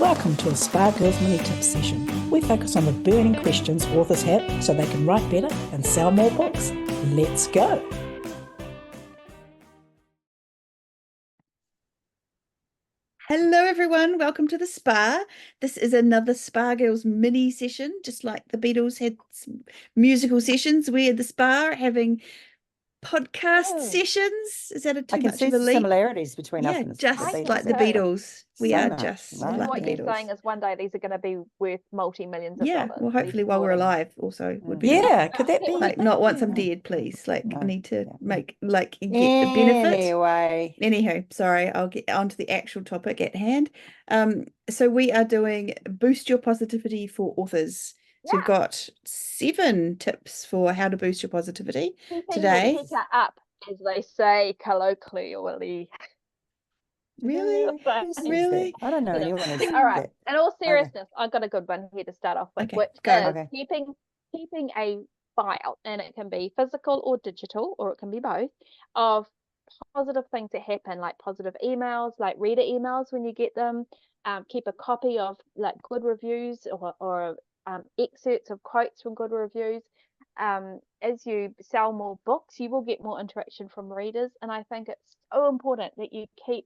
Welcome to a Spa Girls Mini Tips session. We focus on the burning questions authors have so they can write better and sell more books. Let's go. Hello everyone, welcome to the spa. This is another Spa Girls mini session, just like the Beatles had some musical sessions. We're at the spa having podcast sessions. Is that too much of a leap? Similarities between us Yeah, and the just Beatles. like the Beatles. We So are much, just right? like What the you're Beatles. saying is one day these are going to be worth multi-millions of dollars. Well, hopefully while we're alive also would be Yeah, could that be? like not once I'm dead, please. Like No, I need to yeah. make get the benefit. Anyway, Anyhow, sorry, I'll get onto the actual topic at hand. So we are doing Boost Your Positivity for Authors. So we've got 7 tips for how to boost your positivity today. Keep it up, as they say colloquially. Really? Really? I don't know anyone who's All right. that. In all seriousness, I've got a good one here to start off with, Okay, which go. is keeping a file, and it can be physical or digital, or it can be both, of positive things that happen, like positive emails, like reader emails when you get them. Keep a copy of like good reviews or excerpts of quotes from good reviews. As you sell more books, you will get more interaction from readers, and I think it's so important that you keep,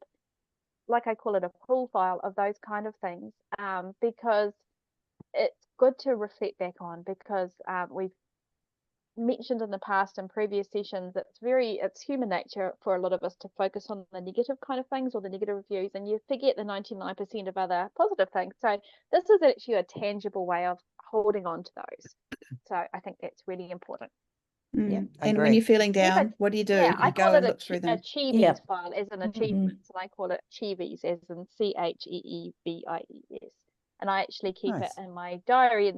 like I call it, a full file of those kind of things, because it's good to reflect back on, because we've mentioned in the past in previous sessions, it's human nature for a lot of us to focus on the negative kind of things or the negative reviews, and you forget the 99% of other positive things. So this is actually a tangible way of holding on to those. So I think that's really important. Yeah, and when you're feeling down, what do? I You call go it and look through them. Achievies file as an achievement, and I call it Achievies as in CHEEVIES. And I actually keep it in my diary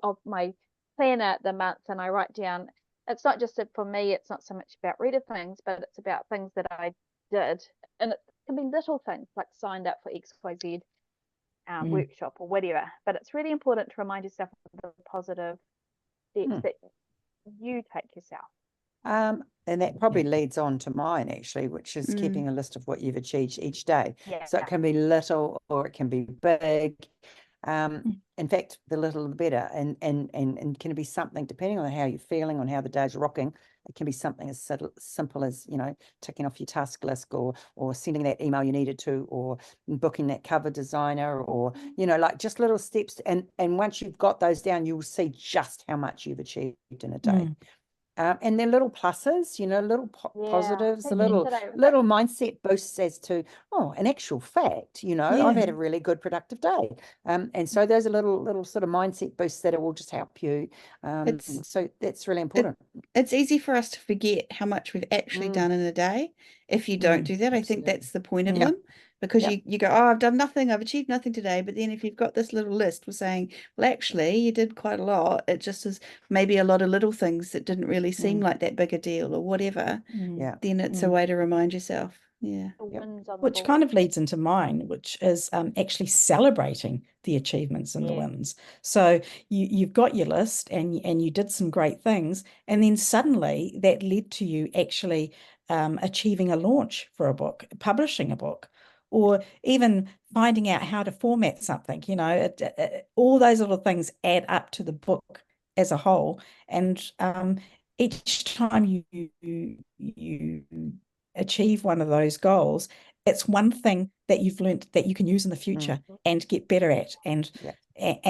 of my planner the month, and I write down. It's not just for me. It's not so much about reader things, but it's about things that I did, and it can be little things like signed up for XYZ workshop or whatever. But it's really important to remind yourself of the positive steps that you take yourself. And that probably leads on to mine, actually, which is keeping a list of what you've achieved each day. So it can be little or it can be big. In fact, the little the better, and can be something, depending on how you're feeling, on how the day's rocking. It can be something as simple as, ticking off your task list, or sending that email you needed to, or booking that cover designer, or like just little steps. And once you've got those down, you'll see just how much you've achieved in a day. And they're little pluses, little positives, little mindset boosts as to, in actual fact, I've had a really good productive day. And so those are little sort of mindset boosts that will just help you. So that's really important. It's easy for us to forget how much we've actually done in a day if you don't do that. I think that's the point of them. Because you go, I've done nothing, I've achieved nothing today. But then if you've got this little list for saying, well, actually, you did quite a lot. It just is maybe a lot of little things that didn't really seem like that big a deal or whatever. Then it's a way to remind yourself. Which kind of leads into mine, which is actually celebrating the achievements and the wins. So you've got your list and you did some great things. And then suddenly that led to you actually achieving a launch for a book, publishing a book, or even finding out how to format something, all those little things add up to the book as a whole. And each time you achieve one of those goals, it's one thing that you've learned that you can use in the future and get better at, and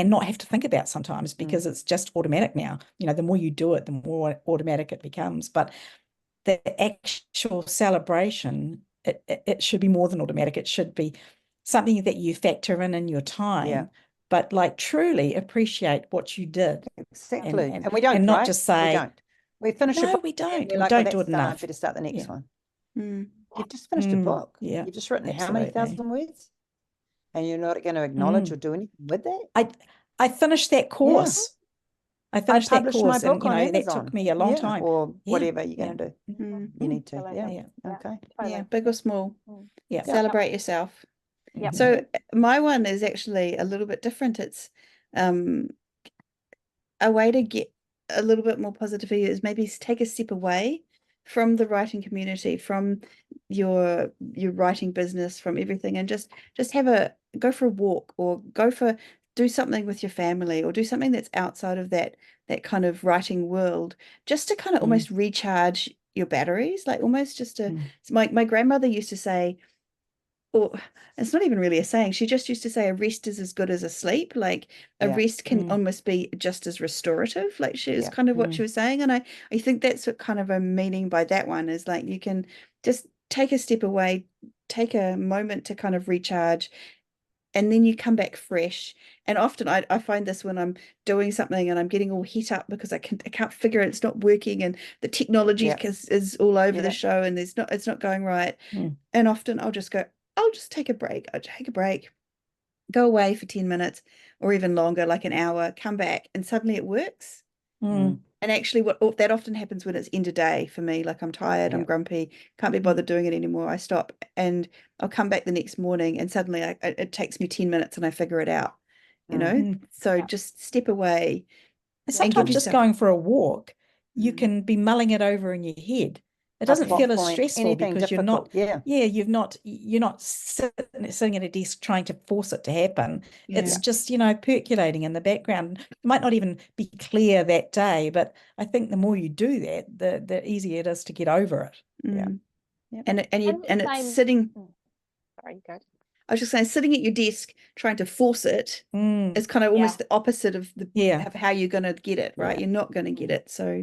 not have to think about sometimes, because it's just automatic now. The more you do it, the more automatic it becomes. But the actual celebration, it should be more than automatic. It should be something that you factor in your time, but like truly appreciate what you did. Exactly. And we don't, and not just say, we finish a book. We don't. We don't do it enough. I better start the next one. You've just finished a book. You've just written how many thousand words? And you're not going to acknowledge or do anything with that? I finished that course. I finished that course, my book and on that took me a long time. Or whatever you're going to do. You need to. Okay. Yeah, big or small. Celebrate yourself. So my one is actually a little bit different. It's a way to get a little bit more positivity is maybe take a step away from the writing community, from your writing business, from everything, and just go for a walk, or do something with your family, or do something that's outside of that kind of writing world, just to kind of almost recharge your batteries, like almost just to my grandmother used to say, or it's not even really a saying, she just used to say, a rest is as good as a sleep. Like a rest can almost be just as restorative. Like she is kind of what she was saying. And I think that's what kind of a meaning by that one is, like, you can just take a step away, take a moment to kind of recharge, and then you come back fresh. And often I find this when I'm doing something and I'm getting all hit up because I can't figure it, it's not working, and the technology is all over the show, and it's not going right. And often I'll just take a break. I'll take a break, go away for 10 minutes or even longer, like an hour, come back, and suddenly it works. And actually what that often happens when it's end of day for me, like I'm tired, I'm grumpy, can't be bothered doing it anymore. I stop and I'll come back the next morning, and suddenly it takes me 10 minutes and I figure it out, you know? So just step away. And sometimes just going for a walk, you can be mulling it over in your head. It doesn't feel as stressful because you're not sitting at a desk trying to force it to happen. It's just, percolating in the background. It might not even be clear that day, but I think the more you do that, the easier it is to get over it. And it's sitting. Sorry, you go. I was just saying, sitting at your desk trying to force it is kind of almost the opposite of of how you're going to get it, right? You're not going to get it. So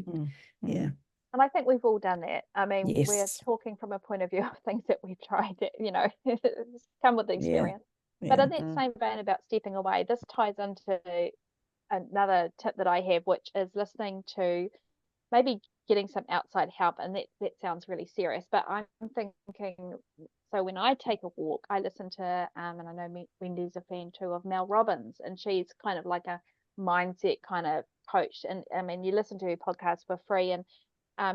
And I think we've all done that. I mean, we're talking from a point of view of things that we've tried that, it's come with the experience. But in that same vein about stepping away, this ties into another tip that I have, which is listening to, maybe getting some outside help. And that sounds really serious, but I'm thinking, so when I take a walk, I listen to, and I know Wendy's a fan too of Mel Robbins, and she's kind of like a mindset kind of coach. And I mean, you listen to her podcast for free, and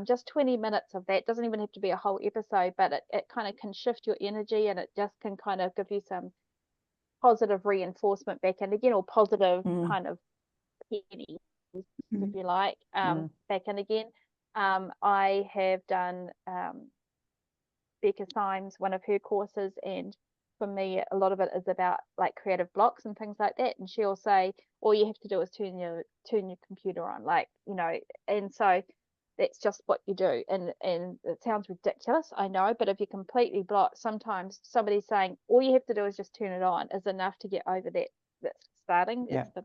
just 20 minutes of that, doesn't even have to be a whole episode, but it kind of can shift your energy, and it just can kind of give you some positive reinforcement back, and again, or positive kind of pennies, if you like, back in again. I have done Becca Symes, one of her courses, and for me a lot of it is about like creative blocks and things like that, and she'll say all you have to do is turn your computer on, like, and so that's just what you do. And it sounds ridiculous, I know, but if you're completely blocked, sometimes somebody saying all you have to do is just turn it on is enough to get over that's starting. It's the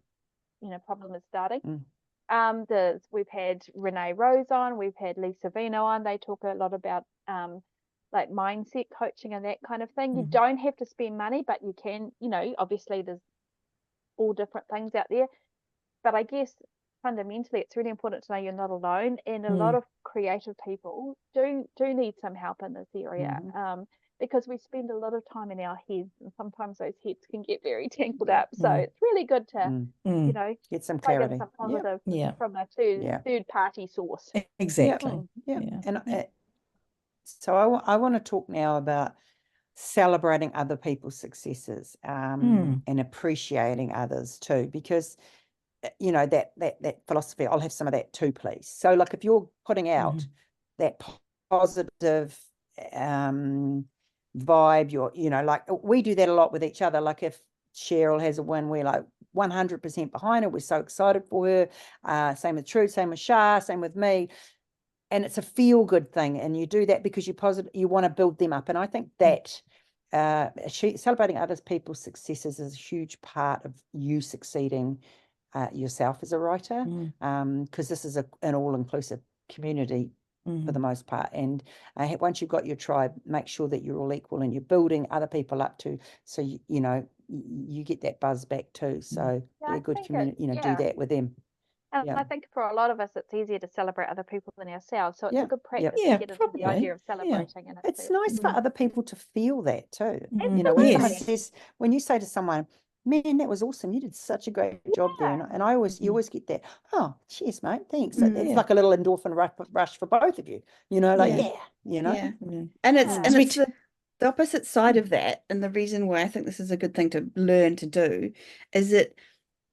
problem is starting. We've had Renee Rose on, we've had Lisa Vino on. They talk a lot about like mindset coaching and that kind of thing. You don't have to spend money, but you can, obviously there's all different things out there, but I guess fundamentally it's really important to know you're not alone, and a lot of creative people do need some help in this area, because we spend a lot of time in our heads, and sometimes those heads can get very tangled up. So it's really good to get some clarity, some positive from a third party source. Exactly. And so I want to talk now about celebrating other people's successes, and appreciating others too, because that philosophy, I'll have some of that too, please. So like if you're putting out that positive vibe, you're like we do that a lot with each other. Like if Cheryl has a win, we're like 100% behind her, we're so excited for her. Same with Trude, same with Shah, same with me. And it's a feel good thing, and you do that because you're positive, you want to build them up. And I think that celebrating other people's successes is a huge part of you succeeding yourself as a writer, because this is an all-inclusive community for the most part. And once you've got your tribe, make sure that you're all equal and you're building other people up too, so you get that buzz back too. So be a good community, do that with them. And I think for a lot of us, it's easier to celebrate other people than ourselves. So it's a good practice to get into the idea of celebrating. And it's nice for other people to feel that too. Absolutely. When someone says, when you say to someone, man, that was awesome, you did such a great job there. And you always get that, oh, cheers, mate, thanks. It's like a little endorphin rush for both of you, And it's the opposite side of that. And the reason why I think this is a good thing to learn to do is that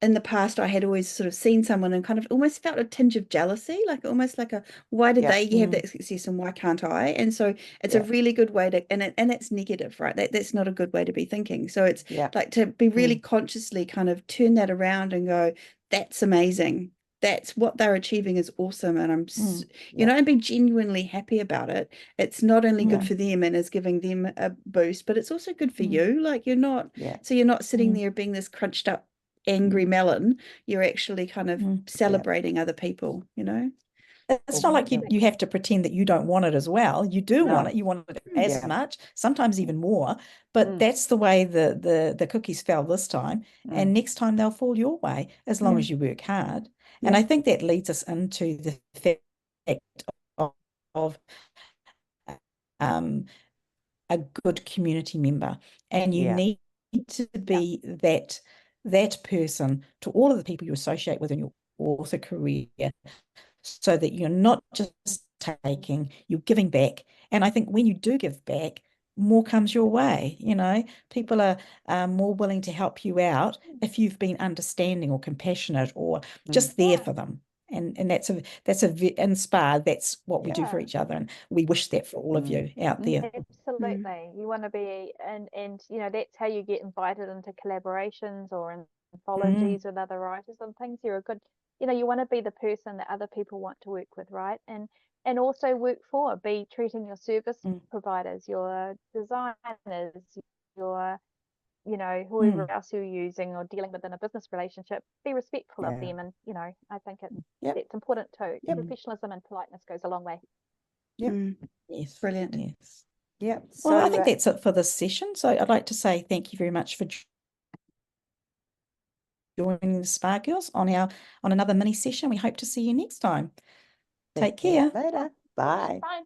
in the past I had always sort of seen someone and kind of almost felt a tinge of jealousy, like almost like a, why did they have that success and why can't I? And so it's a really good way to, and it's negative, right? That's not a good way to be thinking. So it's like to be really consciously kind of turn that around and go, that's amazing. That's what they're achieving is awesome. And I'm, you know, and be genuinely happy about it. It's not only good for them and is giving them a boost, but it's also good for you. Like you're not, so you're not sitting there being this crunched up, angry melon. You're actually kind of celebrating other people, you know? It's not like you have to pretend that you don't want it as well. You do want it. You want it as much, sometimes even more. But that's the way the cookies fell this time. And next time they'll fall your way as long as you work hard. And I think that leads us into the fact of a good community member. And you need to be that person to all of the people you associate with in your author career, so that you're not just taking, you're giving back. And I think when you do give back, more comes your way. You know, people are more willing to help you out if you've been understanding or compassionate or just there for them. And that's inspired. That's what we do for each other, and we wish that for all of you out there. Absolutely, you want to be, and you know, that's how you get invited into collaborations or anthologies with other writers and things. You're a good, you know, you want to be the person that other people want to work with, right? And also work for, be treating your service providers, your designers, your, you know, whoever else you're using or dealing with in a business relationship, be respectful of them. And, you know, I think it's important too. Professionalism and politeness goes a long way. Yes. Brilliant. Yes. Yeah. Well, I think that's it for this session. So I'd like to say thank you very much for joining the Spa Girls on another mini session. We hope to see you next time. Take care. Later. Bye. Bye.